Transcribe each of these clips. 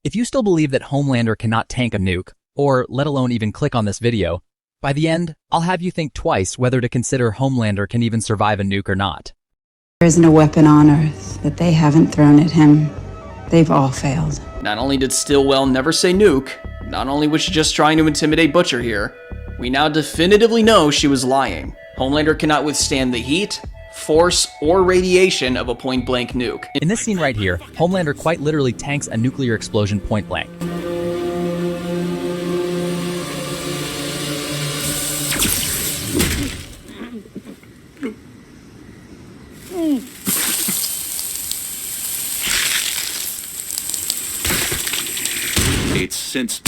If you still believe that Homelander cannot tank a nuke, or let alone even click on this video, by the end, I'll have you think twice whether to consider Homelander can even survive a nuke or not. There isn't a weapon on Earth that they haven't thrown at him. They've all failed. Not only did Stillwell never say nuke, not only was she just trying to intimidate Butcher here, we now definitively know she was lying. Homelander cannot withstand the heat, force, or radiation of a point-blank nuke. In this scene right here, Homelander quite literally tanks a nuclear explosion point-blank. It's since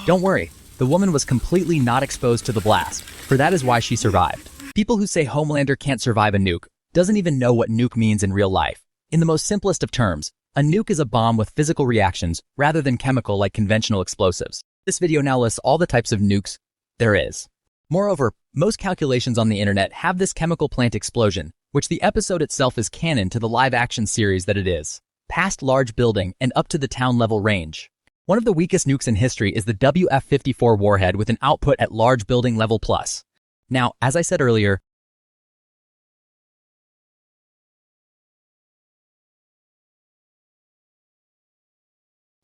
Don't worry, the woman was completely not exposed to the blast, for that is why she survived. People who say Homelander can't survive a nuke doesn't even know what nuke means in real life. In the most simplest of terms, a nuke is a bomb with physical reactions rather than chemical like conventional explosives. This video now lists all the types of nukes there is. Moreover, most calculations on the internet have this chemical plant explosion, which the episode itself is canon to the live-action series that it is, past large building and up to the town-level range. One of the weakest nukes in history is the WF-54 warhead with an output at large building level plus. Now, as I said earlier,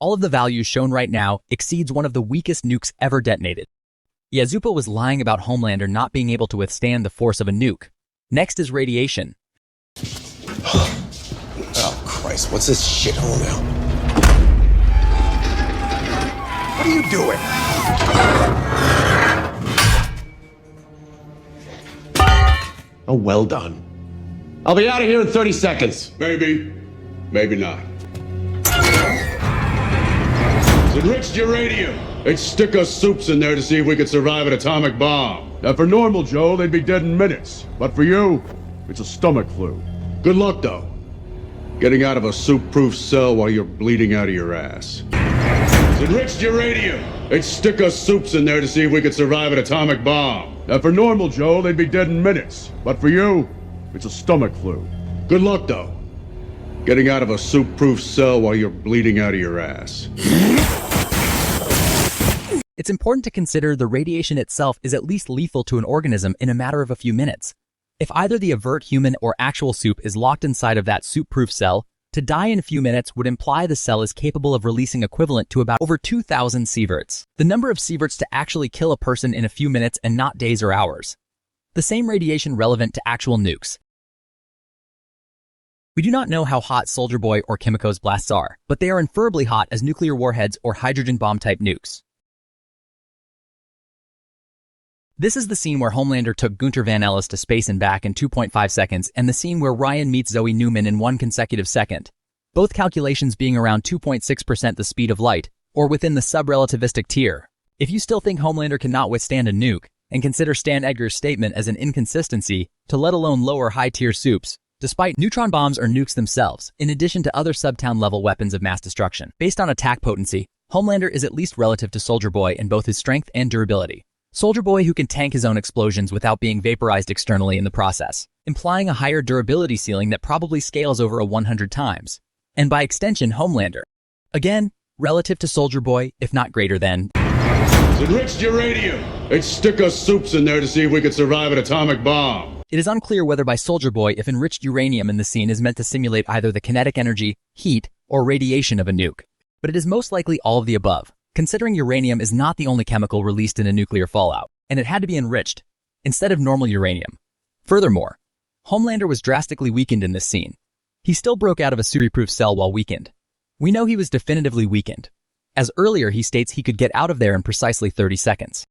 all of the values shown right now exceeds one of the weakest nukes ever detonated. Yeah, Zupa was lying about Homelander not being able to withstand the force of a nuke. Next is radiation. Oh, Christ, what's this shithole now? What are you doing? Oh, well done. I'll be out of here in 30 seconds. Maybe. Maybe not. It's enriched uranium. They'd stick us soups in there to see if we could survive an atomic bomb. Now, for normal Joe, they'd be dead in minutes. But for you, it's a stomach flu. Good luck, though. Getting out of a soup-proof cell while you're bleeding out of your ass. It's enriched uranium. They'd stick us soups in there to see if we could survive an atomic bomb. Now, for normal Joe, they'd be dead in minutes. But for you, it's a stomach flu. Good luck, though. Getting out of a soup-proof cell while you're bleeding out of your ass. It's important to consider the radiation itself is at least lethal to an organism in a matter of a few minutes. If either the avert human or actual soup is locked inside of that soup-proof cell, to die in a few minutes would imply the cell is capable of releasing equivalent to about over 2,000 sieverts. The number of sieverts to actually kill a person in a few minutes and not days or hours. The same radiation relevant to actual nukes. We do not know how hot Soldier Boy or Kimiko's blasts are, but they are inferably hot as nuclear warheads or hydrogen bomb-type nukes. This is the scene where Homelander took Gunter Van Ellis to space and back in 2.5 seconds, and the scene where Ryan meets Zoe Newman in 1 consecutive second, both calculations being around 2.6% the speed of light, or within the sub-relativistic tier. If you still think Homelander cannot withstand a nuke, and consider Stan Edgar's statement as an inconsistency, to let alone lower high-tier soups, despite neutron bombs or nukes themselves, in addition to other sub-town-level weapons of mass destruction. Based on attack potency, Homelander is at least relative to Soldier Boy in both his strength and durability. Soldier Boy who can tank his own explosions without being vaporized externally in the process, implying a higher durability ceiling that probably scales over a 100 times. And by extension, Homelander. Again, relative to Soldier Boy, if not greater than. It's enriched uranium. They'd stick us soups in there to see if we could survive an atomic bomb. It is unclear whether by Soldier Boy if enriched uranium in the scene is meant to simulate either the kinetic energy, heat, or radiation of a nuke. But it is most likely all of the above, considering uranium is not the only chemical released in a nuclear fallout, and it had to be enriched, instead of normal uranium. Furthermore, Homelander was drastically weakened in this scene. He still broke out of a soup-proof cell while weakened. We know he was definitively weakened, as earlier he states he could get out of there in precisely 30 seconds.